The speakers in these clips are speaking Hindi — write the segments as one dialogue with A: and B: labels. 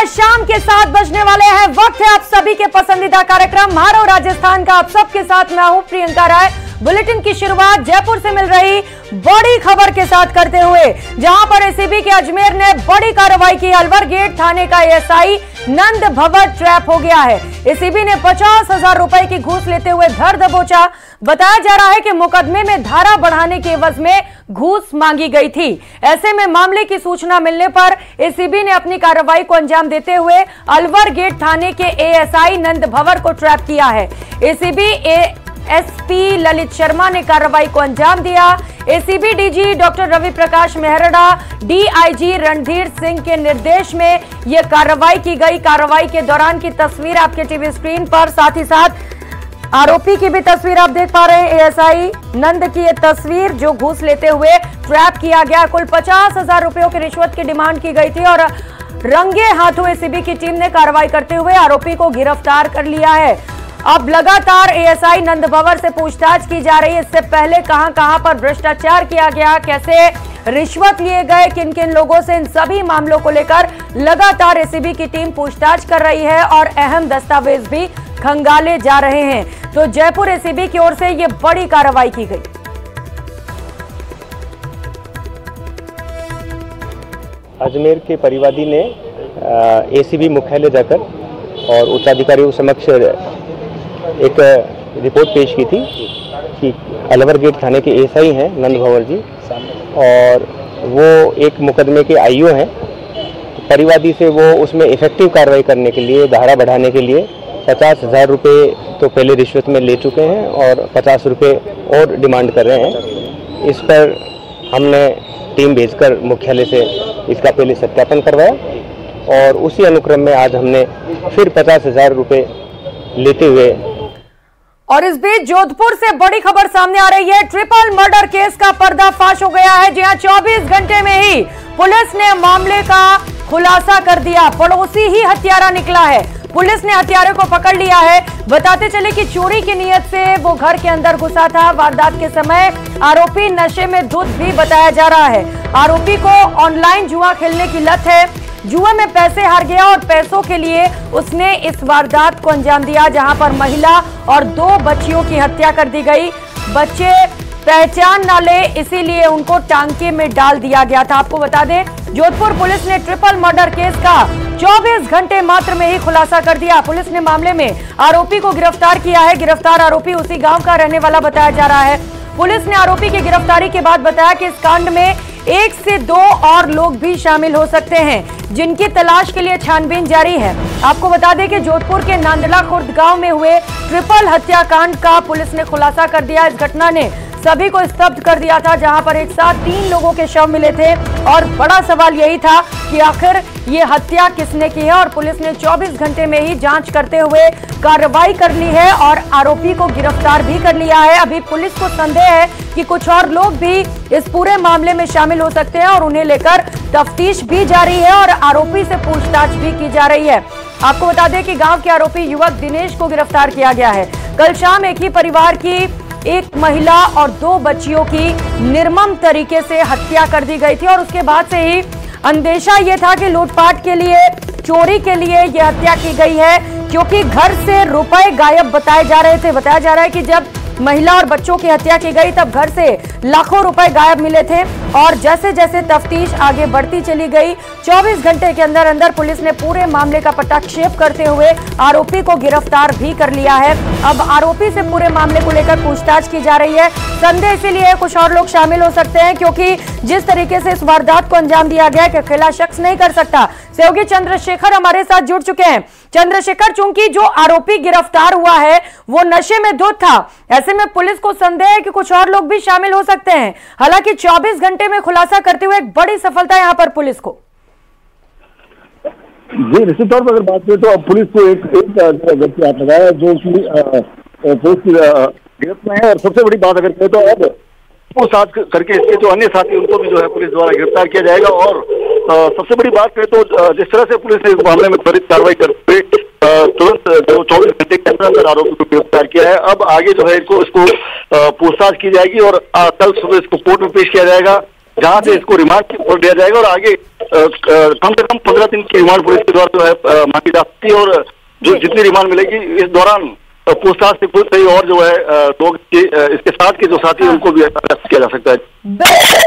A: शाम के 7 बजने वाले हैं। वक्त है आप सभी के पसंदीदा कार्यक्रम मारो राजस्थान का। आप सबके साथ मैं हूं प्रियंका राय। बुलेटिन की शुरुआत जयपुर से मिल रही बड़ी खबर के साथ करते हुए, जहां पर एसीबी के अजमेर ने बड़ी कार्रवाई की। अलवर गेट थाने का एएसआई नंद भवर ट्रैप हो गया है। एसीबी ने 50,000 रुपए की घूस लेते हुए धर दबोचा। बताया जा रहा है कि मुकदमे में धारा बढ़ाने के एवज में घूस मांगी गई थी। ऐसे में मामले की सूचना मिलने पर एसीबी ने अपनी कार्रवाई को अंजाम देते हुए अलवर गेट थाने के एएसआई नंद भवर को ट्रैप किया है। एसीबी एसपी ललित शर्मा ने कार्रवाई को अंजाम दिया। ACB DG doctor Ravi Prakash Mehrada, DIG Randhir Singh के निर्देश में यह कार्रवाई की गई। कार्रवाई के दौरान की तस्वीर आपके टीवी स्क्रीन पर, साथ ही साथ आरोपी की भी तस्वीर आप देख पा रहे हैं। एएसआई नंद की यह तस्वीर जो घूस लेते हुए ट्रैप किया गया। कुल 50,000 रुपयों की रिश्वत की डिमांड की गई थी और रंगे हाथों एसीबी की टीम ने कार्रवाई करते हुए आरोपी को गिरफ्तार कर लिया है। अब लगातार एएसआई नंद भवर से पूछताछ की जा रही है। इससे पहले कहां पर भ्रष्टाचार किया गया, कैसे रिश्वत लिए गए, किन किन लोगों से, इन सभी मामलों को लेकर लगातार एसीबी की टीम पूछताछ कर रही है और अहम दस्तावेज भी खंगाले जा रहे हैं। तो जयपुर एसीबी की ओर से यह बड़ी कार्रवाई की गई।
B: अजमेर के परिवादी ने एसीबी मुख्यालय जाकर और उच्चाधिकारियों के समक्ष एक रिपोर्ट पेश की थी कि अलवर गेट थाने के एएसआई हैं नंद भवर जी, और वो एक मुकदमे के आईओ हैं। परिवादी से वो उसमें इफेक्टिव कार्रवाई करने के लिए, धारा बढ़ाने के लिए 50,000 रुपये तो पहले रिश्वत में ले चुके हैं और 50 रुपये और डिमांड कर रहे हैं। इस पर हमने टीम भेजकर मुख्यालय से इसका पहले सत्यापन करवाया और उसी अनुक्रम में आज हमने फिर 50,000 रुपये लेते हुए।
A: और इस बीच जोधपुर से बड़ी खबर सामने आ रही है। ट्रिपल मर्डर केस का पर्दाफाश हो गया है। जी हां, 24 घंटे में ही पुलिस ने मामले का खुलासा कर दिया। पड़ोसी ही हत्यारा निकला है। पुलिस ने हत्यारे को पकड़ लिया है। बताते चले कि चोरी की नीयत से वो घर के अंदर घुसा था। वारदात के समय आरोपी नशे में धुत भी बताया जा रहा है। आरोपी को ऑनलाइन जुआ खेलने की लत है। जुए में पैसे हार गया और पैसों के लिए उसने इस वारदात को अंजाम दिया, जहां पर महिला और 2 बच्चियों की हत्या कर दी गई। बच्चे पहचान न ले इसीलिए उनको टांके में डाल दिया गया था। आपको बता दें, जोधपुर पुलिस ने ट्रिपल मर्डर केस का 24 घंटे मात्र में ही खुलासा कर दिया। पुलिस ने मामले में आरोपी को गिरफ्तार किया है। गिरफ्तार आरोपी उसी गांव का रहने वाला बताया जा रहा है। पुलिस ने आरोपी की गिरफ्तारी के बाद बताया कि इस कांड में 1 से 2 और लोग भी शामिल हो सकते हैं, जिनकी तलाश के लिए छानबीन जारी है। आपको बता दें कि जोधपुर के नांदला खुर्द गांव में हुए ट्रिपल हत्याकांड का पुलिस ने खुलासा कर दिया। इस घटना ने सभी को स्तब्ध कर दिया था, जहां पर एक साथ 3 लोगों के शव मिले थे और बड़ा सवाल यही था कि आखिर ये हत्या किसने की है। और पुलिस ने 24 घंटे में ही जांच करते हुए कार्रवाई कर ली है और आरोपी को गिरफ्तार भी कर लिया है। अभी पुलिस को संदेह है कि कुछ और लोग भी इस पूरे मामले में शामिल हो सकते हैं और उन्हें लेकर तफ्तीश भी जारी है और आरोपी से पूछताछ भी की जा रही है। आपको बता दें कि गांव के आरोपी युवक दिनेश को गिरफ्तार किया गया है। कल शाम एक ही परिवार की एक महिला और 2 बच्चियों की निर्मम तरीके से हत्या कर दी गई थी और उसके बाद से ही अंदेशा ये था कि लूटपाट के लिए, चोरी के लिए यह हत्या की गई है, क्योंकि घर से रुपए गायब बताए जा रहे थे। बताया जा रहा है कि जब महिला और बच्चों की हत्या की गई तब घर से लाखों रुपए गायब मिले थे और जैसे जैसे तफ्तीश आगे बढ़ती चली गई, 24 घंटे के अंदर अंदर पुलिस ने पूरे मामले का पटाक्षेप करते हुए आरोपी को गिरफ्तार भी कर लिया है। अब आरोपी से पूरे मामले को लेकर पूछताछ की जा रही है। संदेह इसीलिए कुछ और लोग शामिल हो सकते हैं, क्योंकि जिस तरीके से इस वारदात को अंजाम दिया गया कि अकेला शख्स नहीं कर सकता। सहयोगी चंद्रशेखर हमारे साथ जुड़ चुके हैं। चंद्रशेखर, चूंकि जो आरोपी गिरफ्तार हुआ है वो नशे में धुत था, ऐसे में पुलिस को संदेह है कि कुछ और लोग भी शामिल हो सकते हैं। हालांकि 24 घंटे में खुलासा करते हुए एक बड़ी सफलता यहां पर पुलिस को।
C: जी, निश्चित तौर पर अगर बात करें तो अब पुलिस को एक व्यक्ति हाथ लगाया जो कि पुलिस की गिरफ्त में है। और सबसे बड़ी बात अगर करें तो अब वो साथ करके इसके जो अन्य साथी उनको भी जो है पुलिस द्वारा गिरफ्तार किया जाएगा। और सबसे बड़ी बात करें तो जिस तरह से पुलिस ने इस मामले में त्वरित कार्रवाई करते हुए तुरंत जो 24 घंटे के अंदर आरोपी को गिरफ्तार किया है। अब आगे जो है इसको पूछताछ की जाएगी और कल सुबह इसको कोर्ट में पेश किया जाएगा जहां से इसको रिमांड पर दिया जाएगा और आगे कम से कम 15 दिन की रिमांड पुलिस के द्वारा जो है मांगी जा सकती है। और जो जितनी रिमांड मिलेगी इस दौरान पूछताछ से कुछ सही और जो है लोग इसके साथ के जो साथी उनको भी अरेस्ट किया जा सकता है।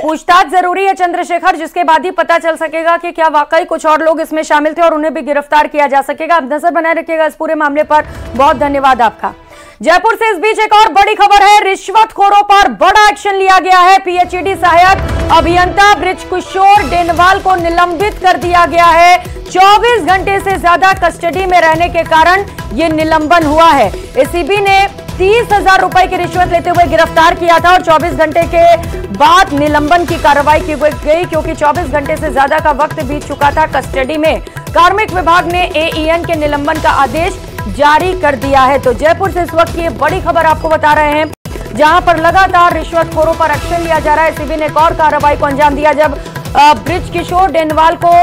A: पूछताछ जरूरी है चंद्रशेखर, जिसके बाद ही पता चल सकेगा कि क्या वाकई कुछ और लोग इसमें शामिल थे और उन्हें भी गिरफ्तार किया जा सकेगा। अब नजर बनाए रखिएगा इस पूरे मामले पर। बहुत धन्यवाद आपका। जयपुर से इस बीच एक और बड़ी खबर है, रिश्वतखोरों पर बड़ा एक्शन लिया गया है। पीएचईडी सहायक अभियंता बृजकिशोर डेनवाल को निलंबित कर दिया गया है। 24 घंटे से ज्यादा कस्टडी में रहने के कारण यह निलंबन हुआ है। एसीबी ने 30,000 रुपए की रिश्वत लेते हुए गिरफ्तार किया था और 24 घंटे के बाद निलंबन की कार्रवाई की गई, क्योंकि 24 घंटे से ज्यादा का वक्त बीत चुका था कस्टडी में। कार्मिक विभाग ने एईएन के निलंबन का आदेश जारी कर दिया है। तो जयपुर से इस वक्त की बड़ी खबर आपको बता रहे हैं, जहां पर लगातार रिश्वतखोरों पर एक्शन लिया जा रहा है। एसीबी ने एक और कार्रवाई को अंजाम दिया जब बृजकिशोर डेनवाल को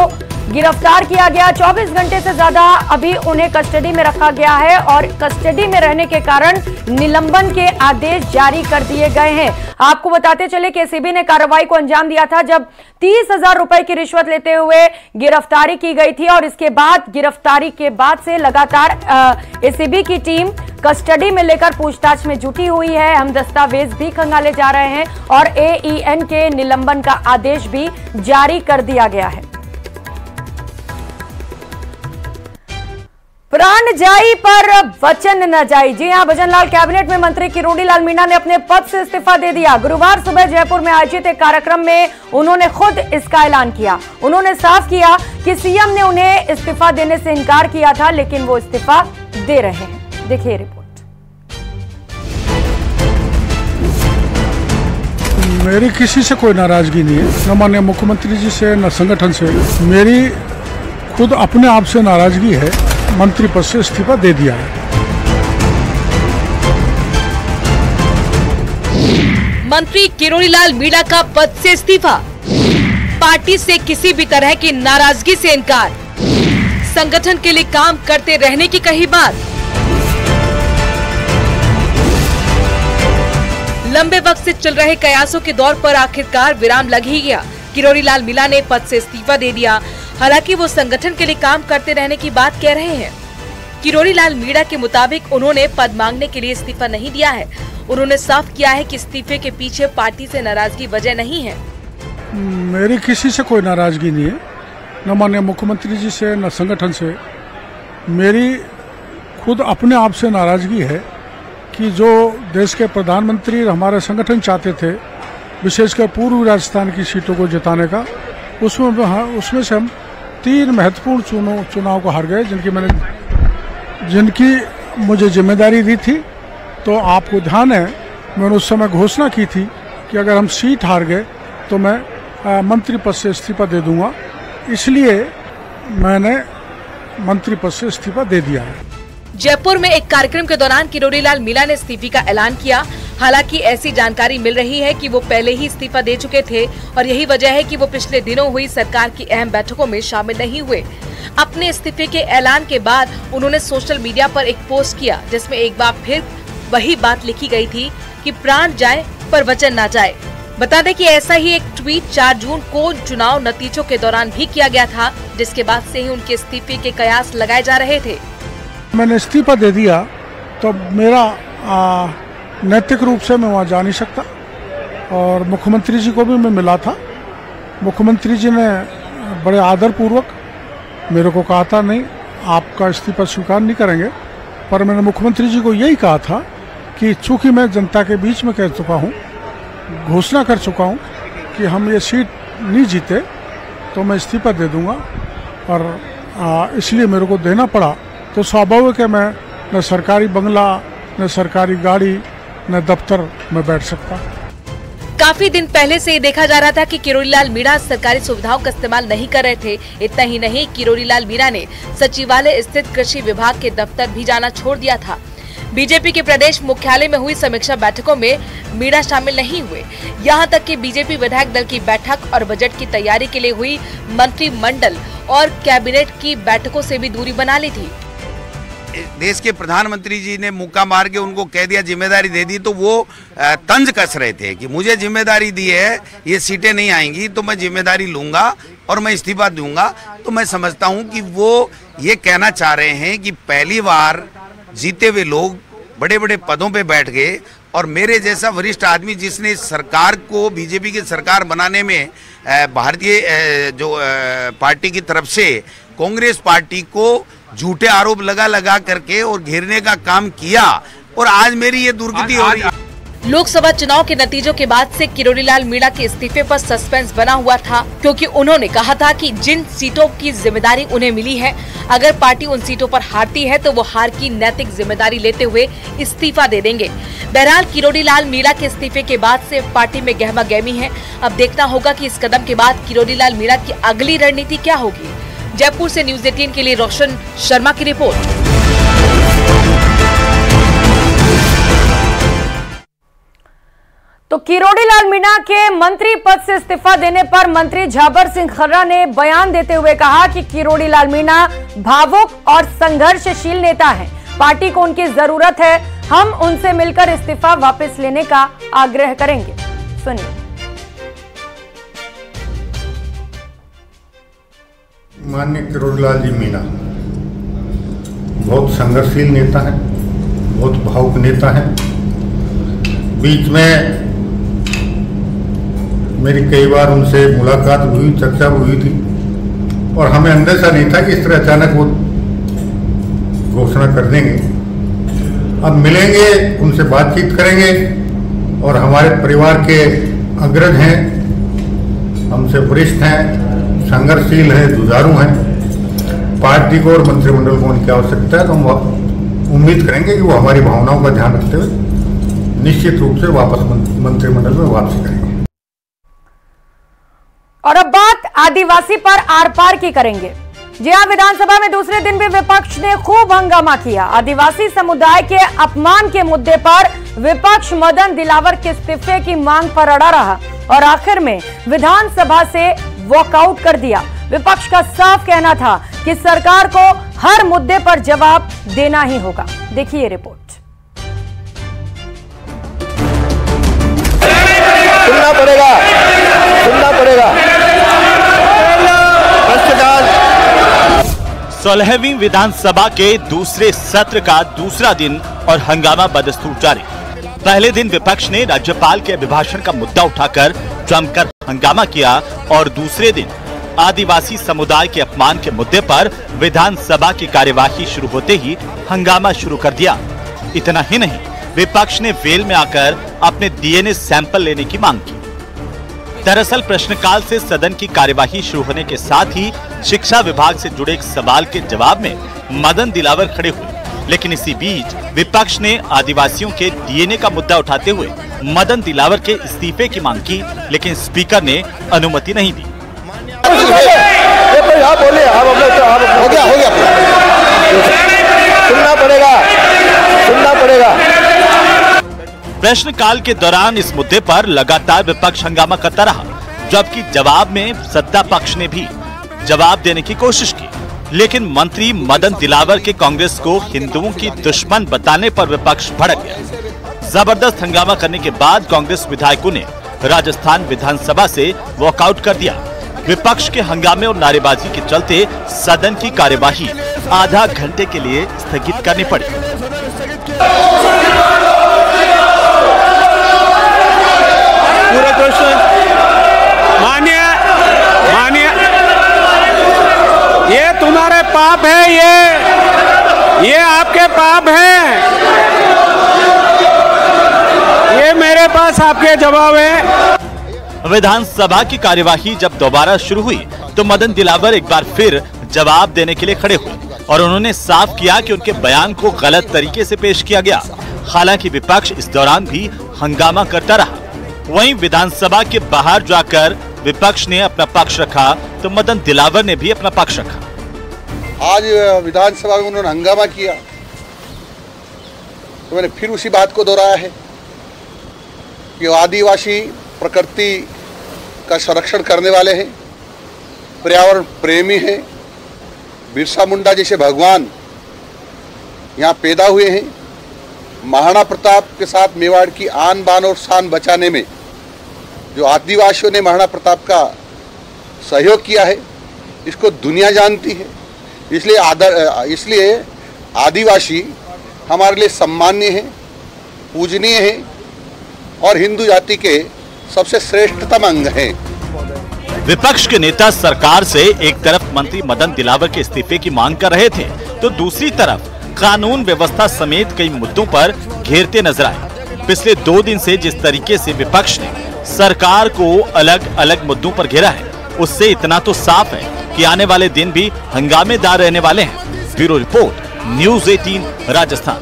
A: गिरफ्तार किया गया। 24 घंटे से ज्यादा अभी उन्हें कस्टडी में रखा गया है और कस्टडी में रहने के कारण निलंबन के आदेश जारी कर दिए गए हैं। आपको बताते चले कि एसीबी ने कार्रवाई को अंजाम दिया था जब 30,000 रुपए की रिश्वत लेते हुए गिरफ्तारी की गई थी और इसके बाद गिरफ्तारी के बाद से लगातार एसीबी की टीम कस्टडी में लेकर पूछताछ में जुटी हुई है। हम दस्तावेज भी खंगाले जा रहे हैं और एईएन के निलंबन का आदेश भी जारी कर दिया गया है। प्राण जाई पर वचन न जाई। जी हां, भजनलाल कैबिनेट में मंत्री किरोड़ीलाल मीणा ने अपने पद से इस्तीफा दे दिया। गुरुवार सुबह जयपुर में आयोजित एक कार्यक्रम में उन्होंने खुद इसका ऐलान किया। उन्होंने साफ किया कि सीएम ने उन्हें इस्तीफा देने से इनकार किया था, लेकिन वो इस्तीफा दे रहे हैं। देखिए रिपोर्ट।
D: मेरी किसी से कोई नाराजगी नहीं है, न माननीय मुख्यमंत्री जी से न संगठन से। मेरी खुद अपने आप से नाराजगी है। मंत्री पद से इस्तीफा दे दिया है।
E: मंत्री किरोड़ीलाल मीणा का पद से इस्तीफा, पार्टी से किसी भी तरह की नाराजगी से इनकार, संगठन के लिए काम करते रहने की कही बात। लंबे वक्त से चल रहे कयासों के दौर पर आखिरकार विराम लग ही गया। किरोड़ीलाल मीणा ने पद से इस्तीफा दे दिया। हालांकि वो संगठन के लिए काम करते रहने की बात कह रहे हैं। किरोड़ीलाल मीणा के मुताबिक उन्होंने पद मांगने के लिए इस्तीफा नहीं दिया है। उन्होंने साफ किया है कि इस्तीफे के पीछे पार्टी से नाराजगी वजह नहीं है।
D: मेरी किसी से कोई नाराजगी नहीं है, न माननीय मुख्यमंत्री जी से न संगठन से। मेरी खुद अपने आप से नाराजगी है कि जो देश के प्रधानमंत्री हमारे संगठन चाहते थे, विशेषकर पूर्वी राजस्थान की सीटों को जिताने का, उसमें से हम 3 महत्वपूर्ण चुनाव को हार गए, जिनकी मुझे जिम्मेदारी दी थी। तो आपको ध्यान है, मैंने उस समय घोषणा की थी कि अगर हम सीट हार गए तो मैं मंत्री पद से इस्तीफा दे दूंगा। इसलिए मैंने मंत्री पद से इस्तीफा दे दिया है।
E: जयपुर में एक कार्यक्रम के दौरान किरोड़ीलाल मीणा ने इस्तीफे का ऐलान किया। हालांकि ऐसी जानकारी मिल रही है कि वो पहले ही इस्तीफा दे चुके थे और यही वजह है कि वो पिछले दिनों हुई सरकार की अहम बैठकों में शामिल नहीं हुए। अपने इस्तीफे के ऐलान के बाद उन्होंने सोशल मीडिया पर एक पोस्ट किया, जिसमें एक बार फिर वही बात लिखी गई थी कि प्राण जाए पर वचन ना जाए। बता दें कि ऐसा ही एक ट्वीट 4 जून को चुनाव नतीजों के दौरान भी किया गया था, जिसके बाद से ही उनके इस्तीफे के कयास लगाए जा रहे थे।
D: मैंने इस्तीफा दे दिया तो मेरा नैतिक रूप से मैं वहाँ जा नहीं सकता और मुख्यमंत्री जी को भी मैं मिला था। मुख्यमंत्री जी ने बड़े आदर पूर्वक मेरे को कहा था, नहीं आपका इस्तीफा स्वीकार नहीं करेंगे। पर मैंने मुख्यमंत्री जी को यही कहा था कि चूंकि मैं जनता के बीच में कह चुका हूँ, घोषणा कर चुका हूँ कि हम ये सीट नहीं जीते तो मैं इस्तीफा दे दूंगा और इसलिए मेरे को देना पड़ा। तो स्वाभाविक है मैं न सरकारी बंगला, न सरकारी गाड़ी, न दफ्तर में बैठ सकता।
E: काफी दिन पहले से ये देखा जा रहा था कि किरोड़ीलाल मीणा सरकारी सुविधाओं का इस्तेमाल नहीं कर रहे थे। इतना ही नहीं, किरोड़ीलाल मीणा ने सचिवालय स्थित कृषि विभाग के दफ्तर भी जाना छोड़ दिया था। बीजेपी के प्रदेश मुख्यालय में हुई समीक्षा बैठकों में मीणा शामिल नहीं हुए। यहाँ तक कि बीजेपी विधायक दल की बैठक और बजट की तैयारी के लिए हुई मंत्रिमंडल और कैबिनेट की बैठकों से भी दूरी बना ली थी।
F: देश के प्रधानमंत्री जी ने मुक्का मार के उनको कह दिया, जिम्मेदारी दे दी, तो वो तंज कस रहे थे कि मुझे जिम्मेदारी दी है, ये सीटें नहीं आएंगी तो मैं जिम्मेदारी लूंगा और मैं इस्तीफा दूंगा। तो मैं समझता हूं कि वो ये कहना चाह रहे हैं कि पहली बार जीते हुए लोग बड़े बड़े पदों पे बैठ गए और मेरे जैसा वरिष्ठ आदमी जिसने सरकार को, बीजेपी की सरकार बनाने में भारतीय जो पार्टी की तरफ से कांग्रेस पार्टी को झूठे आरोप लगा करके और घेरने का काम किया, और आज मेरी ये दुर्गति हो रही है।
E: लोकसभा चुनाव के नतीजों के बाद से किरोड़ीलाल मीणा के इस्तीफे पर सस्पेंस बना हुआ था, क्योंकि उन्होंने कहा था कि जिन सीटों की जिम्मेदारी उन्हें मिली है, अगर पार्टी उन सीटों पर हारती है तो वो हार की नैतिक जिम्मेदारी लेते हुए इस्तीफा दे देंगे। बहरहाल किरोड़ीलाल मीणा के इस्तीफे के बाद से पार्टी में गहमा गहमी है। अब देखना होगा कि इस कदम के बाद किरोड़ीलाल मीणा की अगली रणनीति क्या होगी। जयपुर से न्यूज़ 18 के लिए रोशन शर्मा की रिपोर्ट।
A: तो किरोड़ीलाल मीणा के मंत्री पद से इस्तीफा देने पर मंत्री झाबर सिंह खर्रा ने बयान देते हुए कहा कि किरोड़ीलाल मीणा भावुक और संघर्षशील नेता हैं। पार्टी को उनकी जरूरत है, हम उनसे मिलकर इस्तीफा वापस लेने का आग्रह करेंगे। सुनिए।
G: माननीय किरोड़ीलाल जी मीणा बहुत संघर्षशील नेता है, बहुत भावुक नेता है। बीच में मेरी कई बार उनसे मुलाकात हुई, चर्चा हुई थी, और हमें अंदेशा नहीं था कि इस तरह अचानक वो घोषणा कर देंगे। अब मिलेंगे, उनसे बातचीत करेंगे, और हमारे परिवार के अग्रज हैं, हमसे वरिष्ठ हैं, संघर्षशील हैं, जुझारू हैं। पार्टी को और मंत्रिमंडल को उनकी आवश्यकता है, तो हम उम्मीद करेंगे कि वो हमारी भावनाओं का ध्यान रखते हुए निश्चित रूप से वापस मंत्रिमंडल में वापसी करेंगे।
A: और अब बात आदिवासी पर आर पार की करेंगे। जी हां, विधानसभा में दूसरे दिन भी विपक्ष ने खूब हंगामा किया। आदिवासी समुदाय के अपमान के मुद्दे पर विपक्ष मदन दिलावर के इस्तीफे की मांग पर अड़ा रहा और आखिर में विधानसभा से वॉकआउट कर दिया। विपक्ष का साफ कहना था कि सरकार को हर मुद्दे पर जवाब देना ही होगा। देखिए रिपोर्ट।
C: सुनना पड़ेगा, सुनना पड़ेगा।
H: 16वीं विधानसभा के दूसरे सत्र का दूसरा दिन और हंगामा बदस्तूर जारी। पहले दिन विपक्ष ने राज्यपाल के अभिभाषण का मुद्दा उठाकर जमकर हंगामा किया और दूसरे दिन आदिवासी समुदाय के अपमान के मुद्दे पर विधानसभा की कार्यवाही शुरू होते ही हंगामा शुरू कर दिया। इतना ही नहीं, विपक्ष ने वेल में आकर अपने डीएनए सैंपल लेने की मांग की। दरअसल प्रश्नकाल से सदन की कार्यवाही शुरू होने के साथ ही शिक्षा विभाग से जुड़े एक सवाल के जवाब में मदन दिलावर खड़े हुए, लेकिन इसी बीच विपक्ष ने आदिवासियों के डीएनए का मुद्दा उठाते हुए मदन दिलावर के इस्तीफे की मांग की, लेकिन स्पीकर ने अनुमति नहीं दी।
C: हो गया। सुनना पड़ेगा, सुनना पड़ेगा।
H: प्रश्नकाल के दौरान इस मुद्दे पर लगातार विपक्ष हंगामा करता रहा, जबकि जवाब में सत्ता पक्ष ने भी जवाब देने की कोशिश की, लेकिन मंत्री मदन दिलावर के कांग्रेस को हिंदुओं की दुश्मन बताने पर विपक्ष भड़क गया। जबरदस्त हंगामा करने के बाद कांग्रेस विधायकों ने राजस्थान विधानसभा से वॉकआउट कर दिया। विपक्ष के हंगामे और नारेबाजी के चलते सदन की कार्यवाही आधा घंटे के लिए स्थगित करनी पड़ी।
I: पूरा क्वेश्चन मानिए, ये तुम्हारे पाप है, ये आपके पाप हैं, ये मेरे पास आपके जवाब है।
H: विधानसभा की कार्यवाही जब दोबारा शुरू हुई तो मदन दिलावर एक बार फिर जवाब देने के लिए खड़े हुए और उन्होंने साफ किया कि उनके बयान को गलत तरीके से पेश किया गया। हालांकि विपक्ष इस दौरान भी हंगामा करता रहा। वहीं विधानसभा के बाहर जाकर विपक्ष ने अपना पक्ष रखा तो मदन दिलावर ने भी अपना पक्ष रखा।
J: आज विधानसभा में उन्होंने हंगामा किया तो मैंने फिर उसी बात को दोहराया है कि आदिवासी प्रकृति का संरक्षण करने वाले हैं, पर्यावरण प्रेमी हैं, बिरसा मुंडा जैसे भगवान यहाँ पैदा हुए हैं। महाराणा प्रताप के साथ मेवाड़ की आन बान और शान बचाने में जो आदिवासियों ने महाराणा प्रताप का सहयोग किया है, इसको दुनिया जानती है। इसलिए आदिवासी हमारे लिए सम्मान्य हैं, पूजनीय हैं और हिंदू जाति के सबसे श्रेष्ठतम अंग हैं।
H: विपक्ष के नेता सरकार से एक तरफ मंत्री मदन दिलावर के इस्तीफे की मांग कर रहे थे, तो दूसरी तरफ कानून व्यवस्था समेत कई मुद्दों पर घेरते नजर आए। पिछले 2 दिन से जिस तरीके से विपक्ष ने सरकार को अलग अलग मुद्दों पर घेरा है, उससे इतना तो साफ है कि आने वाले दिन भी हंगामेदार रहने वाले हैं। Bureau report, news 18 Rajasthan.